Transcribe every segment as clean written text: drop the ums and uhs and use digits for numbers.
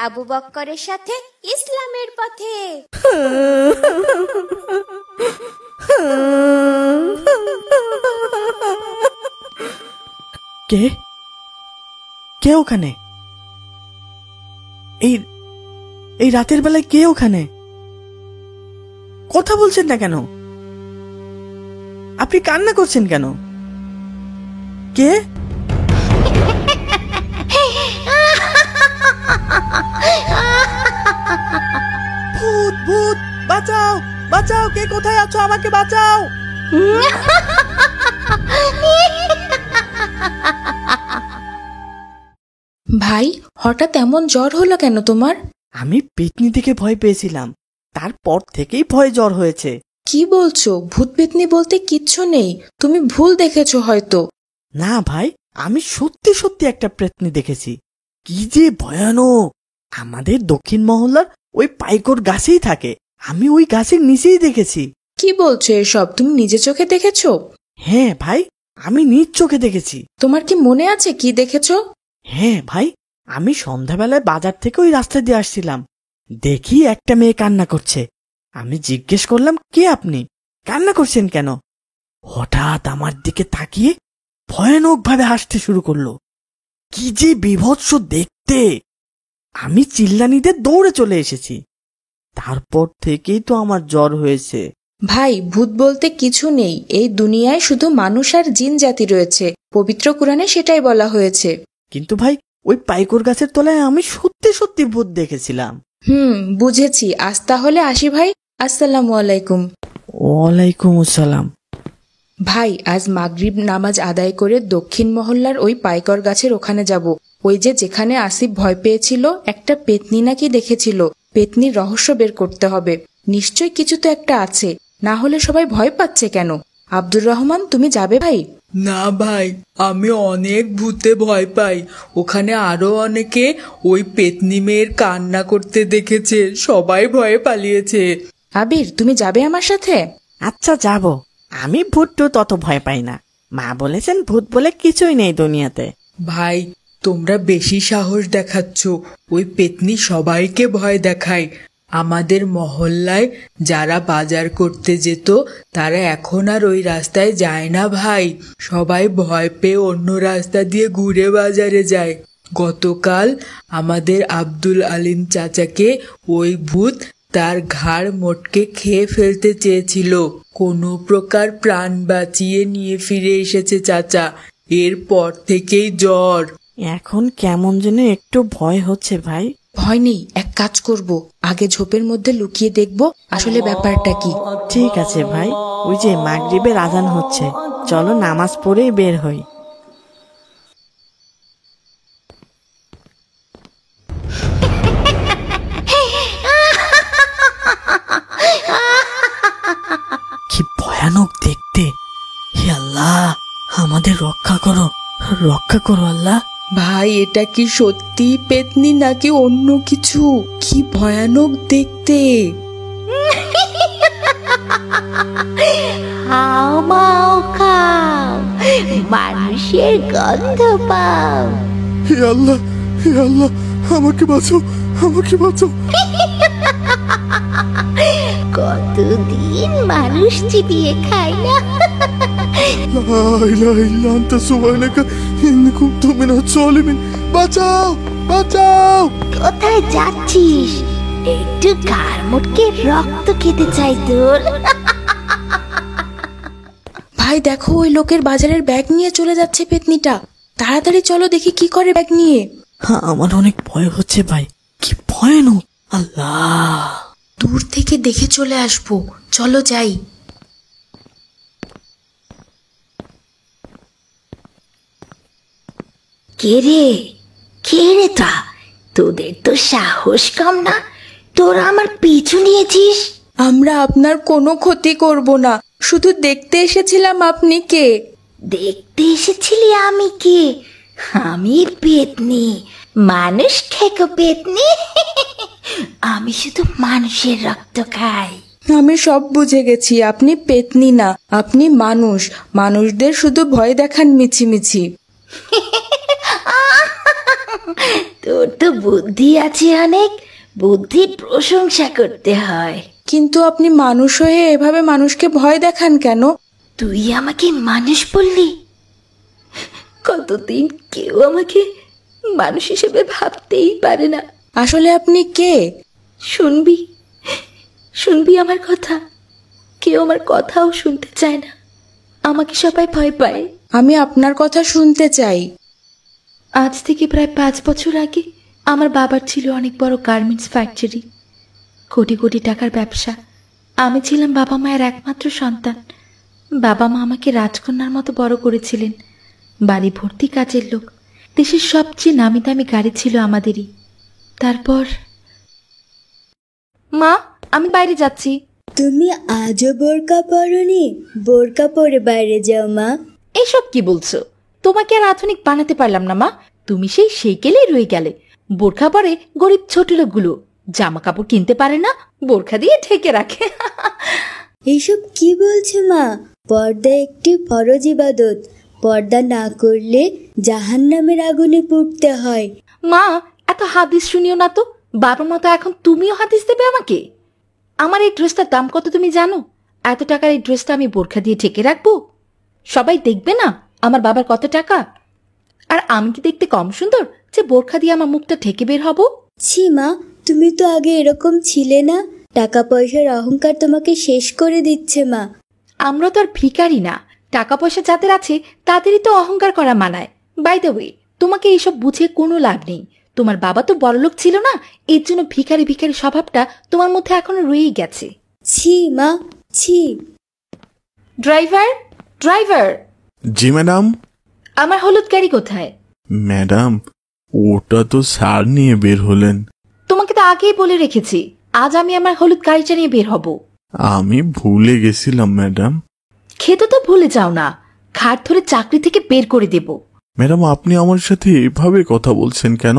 আবু বক্করের সাথে ইসলামের পথে। কে কে ওখানে? এই এই রাতের বেলায় কে ওখানে? কথা বলছেন না কেন? আপনি কান্না করছেন কেন? কে? ভূত ভূত, বাঁচাও বাঁচাও, কে কোথায় আছো? আমাকে বাঁচাও। ভাই, হঠাৎ এমন জ্বর হলো কেন তোমার? আমি পেতনি থেকে ভয় পেয়েছিলাম, তারপর থেকেই ভয় জ্বর হয়েছে। কি বলছো? ভূত পেতনি বলতে কিচ্ছু নেই, তুমি ভুল দেখেছো হয়তো। না ভাই, আমি সত্যি সত্যি একটা পেতনি দেখেছি। কি যে ভয়ানক! আমাদের দক্ষিণ মহল্লার ওই পাইকর গাছেই থাকে, আমি ওই গাছের নিচেই দেখেছি। কি বলছো এসব? তুমি নিজে চোখে দেখেছো? হ্যাঁ ভাই, আমি নিজ চোখে দেখেছি। তোমার কি মনে আছে কি দেখেছো? হ্যাঁ ভাই, আমি সন্ধ্যাবেলায় বাজার থেকে ওই রাস্তা দিয়ে আসছিলাম, দেখি একটা মেয়ে কান্না করছে। আমি জিজ্ঞেস করলাম, কে আপনি? কান্না করছেন কেন? হঠাৎ আমার দিকে তাকিয়ে ভয়ানক ভাবে হাসতে শুরু করলো। কি যে বীভৎস দেখতে! আমি চিল্লানিতে দৌড়ে চলে এসেছি। তারপর থেকেই তো আমার জ্বর হয়েছে। ভাই, ভূত বলতে কিছু নেই, এই দুনিয়ায় শুধু মানুষ আর জিন জাতি রয়েছে, পবিত্র কোরআনে সেটাই বলা হয়েছে। কিন্তু ভাই, ওই পাইকর গাছের তলায় আমি সত্যি সত্যি ভূত দেখেছিলাম। বুঝেছি। আজ তাহলে আসি ভাই। আসসালামু আলাইকুম। ওয়ালাইকুম আসসালাম। ভাই, আজ মাগরিব নামাজ আদায় করে দক্ষিণ মহল্লার ওই পাইকর গাছের ওখানে যাব। ওই যে যেখানে আসিফ ভয় পেয়েছিল, একটা পেতনি নাকি দেখেছিল। পেতনির রহস্য বের করতে হবে। নিশ্চয় কিছু তো একটা আছে, না হলে সবাই ভয় পাচ্ছে কেন? আব্দুর রহমান, তুমি যাবে ভাই? না ভাই, আমি অনেক ভূতে ভয় পাই। ওখানে আরো অনেকে ওই পেতনি মেয়ের কান্না করতে দেখেছে, সবাই ভয়ে পালিয়েছে। আবির, তুমি যাবে আমার সাথে? আচ্ছা যাব। আমি ভূত টুত অত ভয় পাই না, মা বলেছেন ভূত বলে কিছুই নেই দুনিয়াতে। ভাই, তোমরা বেশি সাহস দেখাচ্ছ। ওই পেতনি সবাইকে ভয় দেখায়। আমাদের মহল্লায় যারা বাজার করতে যেত, তারা এখন আর ওই রাস্তায় যায় না ভাই। সবাই ভয় পেয়ে অন্য রাস্তা দিয়ে ঘুরে বাজারে যায়। গতকাল আমাদের আব্দুল আলিম চাচাকে ওই ভূত তার ঘাড় মোটকে খেয়ে ফেলতে চেয়েছিল। কোনো প্রকার প্রাণ বাঁচিয়ে নিয়ে ফিরে এসেছে চাচা। এরপর থেকেই জ্বর। এখন কেমন যেন একটু ভয় হচ্ছে ভাই। ভয় নেই, এক কাজ করব, আগে ঝোপের মধ্যে লুকিয়ে দেখব আসলে ব্যাপারটা কি। ঠিক আছে ভাই, ওই যে মাগরিবের আজান হচ্ছে, চলো নামাজ পড়েই বের হই। কি ভয়ানক দেখতে! হে আল্লাহ, আমাদের রক্ষা করো, রক্ষা করো আল্লাহ। ভাই, এটা কি সত্যি পেতনি নাকি অন্য কিছু? কি ভয়ানক দেখতে! হাও মাও খাও, মানুষের গন্ধ পাও। হে আল্লাহ, হে আল্লাহ, আমাকে বাঁচাও, আমাকে বাঁচাও। কতদিন মানুষ চিবিয়ে খায় না। বাঁচাও, বাঁচাও। কোথায় যাচ্ছিস? একটু গার মোটকে রক্ত খেতে চাই তোর। ভাই দেখো, ওই লোকের বাজারের ব্যাগ নিয়ে চলে যাচ্ছে পেতনিটা। তাড়াতাড়ি চলো দেখি কি করে ব্যাগ নিয়ে। হ্যাঁ, আমার অনেক ভয় হচ্ছে ভাই, কি ভয়ানক! আল্লাহ, দূর থেকে দেখে চলে আসবো, চলো যাই। কে রে, কে রে তা? তোদের তো সাহস কম না, তোরা আমার পিছু নিয়েছিস। আমরা আপনার কোনো ক্ষতি করব না, শুধু দেখতে এসেছিলাম আপনি কে। দেখতে এসেছিলি আমি কে? আমি পেতনি, মানুষ খেকো পেতনি। আমি শুধু মানুষের রক্ত খাই। আমি সব বুঝে গেছি, আপনি পেতনি না, আপনি মানুষ। মানুষদের শুধু ভয় দেখান মিছিমিছি। তোর তো বুদ্ধি আছে অনেক, বুদ্ধির প্রশংসা করতে হয়। কিন্তু আপনি মানুষ হয়ে এভাবে মানুষকে ভয় দেখান কেন? তুই আমাকে মানুষ বললি? কতদিন কেউ আমাকে মানুষ হিসেবে ভাবতেই পারে না। আসলে আপনি কে? শুনবি শুনবি আমার কথা? কেউ আমার কথাও শুনতে চায় না, আমাকে সবাই ভয় পায়। আমি আপনার কথা শুনতে চাই। আজ থেকে প্রায় 5 বছর আগে আমার বাবার ছিল অনেক বড় গার্মেন্টস ফ্যাক্টরি, কোটি কোটি টাকার ব্যবসা। আমি ছিলাম বাবা মায়ের একমাত্র সন্তান। বাবা মা আমাকে রাজকন্যার মতো বড় করেছিলেন। বাড়ি ভর্তি কাজের লোক, দেশের সবচেয়ে নামি দামি গাড়ি ছিল আমাদেরই। তারপর মা, আমি বাইরে যাচ্ছি। তুমি আজও বোরকা পরনি? বোরকা পরে বাইরে যাও মা। এইসব কি বলছো? তোমাকে আর আধুনিক বানাতে পারলাম না মা, তুমি সেই কেলেই রয়ে গেলে। বোরখা পরে গরিব ছোট লোকগুলো জামা কাপড় কিনতে পারে না, বোরখা দিয়ে ঢেকে রাখে। এইসব কি বলছো মা? পর্দা একটি ফরজ ইবাদত, পর্দা না করলে জাহান্নামের আগুনে পুড়তে হয়। মা, এত হাদিস শুনিও না তো। বাবার মতো এখন তুমিও হাদিস দেবে আমাকে? আমার এই ড্রেসটার দাম কত তুমি জানো? এত টাকার এই ড্রেসটা আমি বোরখা দিয়ে ঢেকে রাখবো? সবাই দেখবে না আমার বাবার কত টাকা? আর আমি কি দেখতে কম সুন্দর যে বোরখা দিয়ে আমার মুখটা ঢেকে বের হব? ছি মা, তুমি তো আগে এরকম ছিলে না। টাকা পয়সার অহংকার তোমাকে শেষ করে দিচ্ছে মা। আমরা তো আর ভিখারি না, টাকা পয়সা যাদের আছে তাদেরই তো অহংকার করা মানায়। বাই দ্য ওয়ে, তোমাকে এইসব বুঝে কোনো লাভ নেই। তোমার বাবা তো বড়লোক ছিল না, এর জন্য ভিখারি ভিখারি স্বভাবটা তোমার মধ্যে এখনো রয়েই গেছে। ছি মা, ছি। Driver, driver. জি ম্যাডাম। আমার হলুদ গাড়ি কোথায়? ম্যাডাম, ওটা তো স্যার নিয়ে বের হলেন। তোমাকে তো আগেই বলে রেখেছি আজ আমি আমার হলুদ গাড়িটা নিয়ে বের হব। আমি ভুলে গেছিলাম ম্যাডাম। খেতে তো ভুলে যাও না, ঘাট ধরে চাকরি থেকে বের করে দেব। ম্যাডাম, আপনি আমার সাথে এভাবে কথা বলছেন কেন?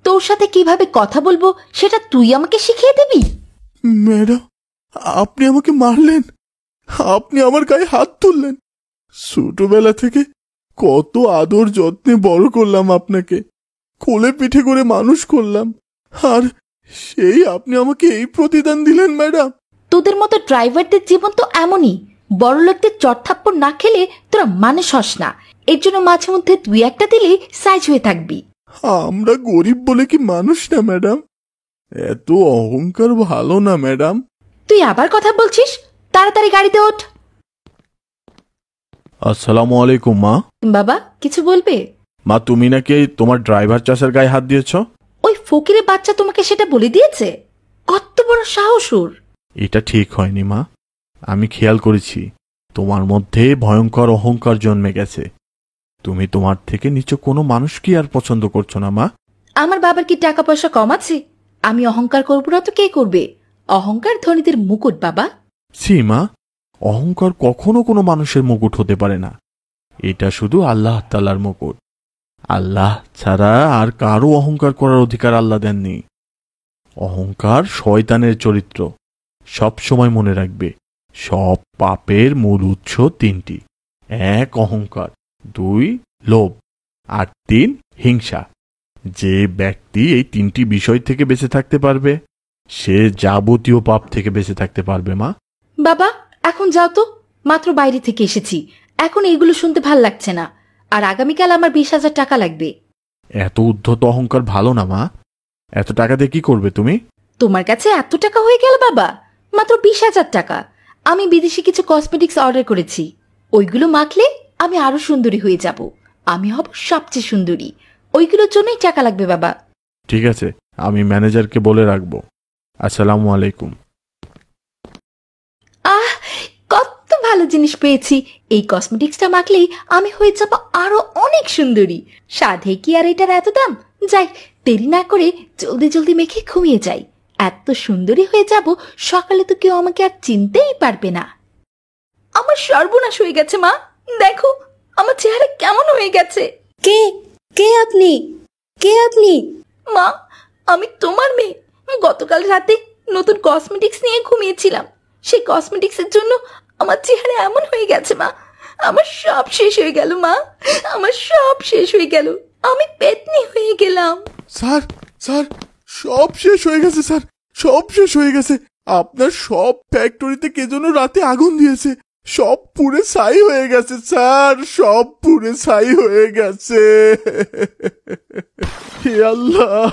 তোর সাথে কিভাবে কথা বলবো সেটা তুই আমাকে শিখিয়ে দিবি? ম্যাডাম, আপনি আমাকে মারলেন, আপনি আমার গায়ে হাত তুললেন। ছোটবেলা থেকে কত আদর যত্নে বড় করলাম আপনাকে, কোলে পিঠে করে মানুষ করলাম, আর সেই আপনি আমাকে এই প্রতিদান দিলেন ম্যাডাম। তোদের মতো ড্রাইভারদের জীবন তো এমনই, বড় লোকদের চটথাপ্পড় না খেলে তোরা মানুষ হস না। এর জন্য মাঝে মধ্যে তুই একটা দিলে সাইজ হয়ে থাকবি। আমরা গরিব বলে কি মানুষ না ম্যাডাম? এত অহংকার ভালো না ম্যাডাম। তুই আবার কথা বলছিস? তাড়াতাড়ি গাড়িতে ওঠ। আসসালামু আলাইকুম মা। বাবা, কিছু বলবে? মা, তুমি নাকি তোমার ড্রাইভার চাষার গায়ে হাত দিয়েছ? ওই ফকিরের বাচ্চা তোমাকে সেটা বলে দিয়েছে? কত বড় সাহস ওর! এটা ঠিক হয়নি মা, আমি খেয়াল করেছি তোমার মধ্যে ভয়ঙ্কর অহংকার জন্মে গেছে। তুমি তোমার থেকে নিচু কোনো মানুষকে আর পছন্দ করছো না মা। আমার বাবার কি টাকা পয়সা কম আছে? আমি অহংকার করবো না তো কে করবে? অহংকার ধনীদের মুকুট বাবা। ছি মা, অহংকার কখনো কোনো মানুষের মুকুট হতে পারে না। এটা শুধু আল্লাহ তাআলার মুকুট। আল্লাহ ছাড়া আর কারো অহংকার করার অধিকার আল্লাহ দেননি। অহংকার শয়তানের চরিত্র। সব সময় মনে রাখবে, সব পাপের মূল উৎস 3টি। 1 অহংকার, 2 লোভ, আর 3 হিংসা। যে ব্যক্তি এই 3টি বিষয় থেকে বেঁচে থাকতে পারবে সে যাবতীয় পাপ থেকে বেঁচে থাকতে পারবে মা। বাবা, এখন যাও তো, মাত্র বাইরে থেকে এসেছি, এখন এইগুলো শুনতে ভাল লাগছে না। আর আগামীকাল আমার 20,000 টাকা লাগবে। এত উদ্ধত অহংকার ভালো না মা। এত টাকা দিয়ে কি করবে তুমি? তোমার কাছে এত টাকা হয়ে গেল বাবা? মাত্র 20,000 টাকা। আমি বিদেশি কিছু কসমেটিক্স অর্ডার করেছি, ওইগুলো মাখলে আমি আরো সুন্দরী হয়ে যাব। আমি হব সবচেয়ে সুন্দরী। ওইগুলোর জন্যই টাকা লাগবে বাবা। ঠিক আছে, আমি ম্যানেজারকে বলে রাখবো। আসসালামু আলাইকুম। আহ, কত ভালো জিনিস পেয়েছি। এই কসমেটিক্সটা মাখলেই আমি হয়ে যাব আরো অনেক সুন্দরী। সাধে কি আর এটার এত দাম? যাই, দেরি না করে জলদি জলদি মেখে ঘুমিয়ে যাই। এত সুন্দরী হয়ে যাব, সকালে তো কেউ আমাকে আর চিনতেই পারবে না। আমার সর্বনাশ হয়ে গেছে মা, দেখো আমার চেহারা কেমন হয়ে গেছে। কে কে আপনি? কে আপনি? মা, আমি তোমার মেয়ে। গতকাল রাতে নতুন কসমেটিক্স নিয়ে ঘুমিয়েছিলাম, সেই কসমেটিক্সের জন্য আমার চেহারা এমন হয়ে গেছে মা। আমার সব শেষ হয়ে গেল মা, আমার সব শেষ হয়ে গেল। আমি পেতনি হয়ে গেলাম। স্যার, স্যার সব শেষ হয়ে গেছে, স্যার সব শেষ হয়ে গেছে। আপনার সব ফ্যাক্টরিতে কে যেন রাতে আগুন দিয়েছে, সব পুড়ে ছাই হয়ে গেছে স্যার, সব পুড়ে ছাই হয়ে গেছে। হে আল্লাহ,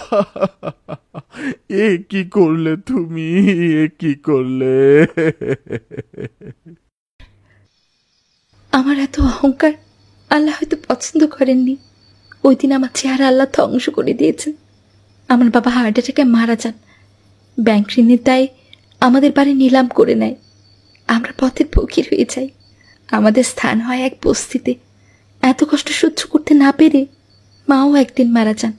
এ কি করলে তুমি, এ কি করলে? আমার এত অহংকার আল্লাহ হয়তো পছন্দ করেননি। ওই দিন আমার চেহারা আল্লাহ ধ্বংস করে দিয়েছেন। আমার বাবা হার্ট অ্যাটাকে মারা যান। ব্যাংক ঋণের দায়ে আমাদের বাড়ি নিলাম করে নেয়। আমরা পথের ফকির হয়ে যাই। আমাদের স্থান হয় এক বস্তিতে। এত কষ্ট সহ্য করতে না পেরে মাও একদিন মারা যান।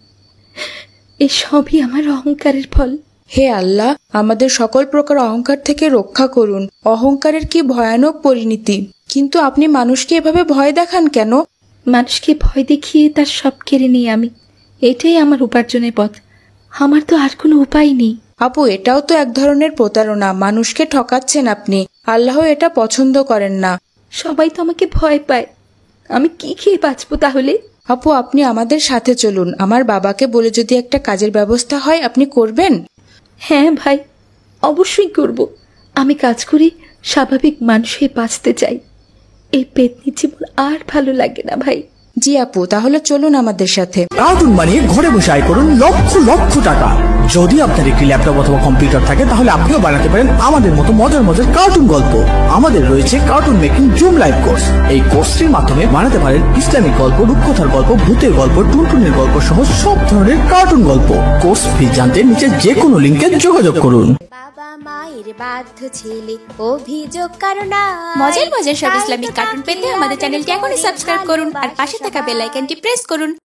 এসবই আমার অহংকারের ফল। হে আল্লাহ, আমাদের সকল প্রকার অহংকার থেকে রক্ষা করুন। অহংকারের কি ভয়ানক পরিণতি! কিন্তু আপনি মানুষকে এভাবে ভয় দেখান কেন? মানুষকে ভয় দেখিয়ে তার সব কেড়ে নিই আমি। এটাই আমার উপার্জনের পথ। আমার তো আর কোনো উপায় নেই। আপু, এটাও তো এক ধরনের প্রতারণা। মানুষকে ঠকাচ্ছেন আপনি। আল্লাহ এটা পছন্দ করেন না। সবাই তো আমাকে ভয় পায়। আমি কি খেয়ে বাঁচবো তাহলে? আপু, আপনি আমাদের সাথে চলুন। আমার বাবাকে বলে যদি একটা কাজের ব্যবস্থা হয়, আপনি করবেন? হ্যাঁ ভাই, অবশ্যই করব। আমি কাজ করি স্বাভাবিক মানুষ হয়ে বাঁচতে চাই। এই পেতনি জীবন আর ভালো লাগে না ভাই। জি আপু, তাহলে চলুন আমাদের সাথে। কার্টুন বানিয়ে ঘরে বসে আয় করুন লক্ষ লক্ষ টাকা। যদি আপনার একটি ল্যাপটপ অথবা কম্পিউটার থাকে তাহলে আপনিও বানাতে পারেন আমাদের মতো মজার মজার কার্টুন গল্প। আমাদের রয়েছে cartoon making zoom live course. এই কোর্সটির মাধ্যমে বানাতে পারেন ইসলামিক গল্প, রূপকথার গল্প, ভূতের গল্প, টুনটুনের গল্প সহ সব ধরনের কার্টুন গল্প। কোর্স ফি জানতে নিচে যে কোনো লিঙ্কে যোগাযোগ করুন। বাবা মায়ের বাধ্য ছেলে অভিযোগ কারণ মজার মজার সব ইসলামিক কার্টুন পেতে আমাদের চ্যানেলটি এখনই সাবস্ক্রাইব করুন আর পাশে থাকা বেল আইকনটি প্রেস করুন।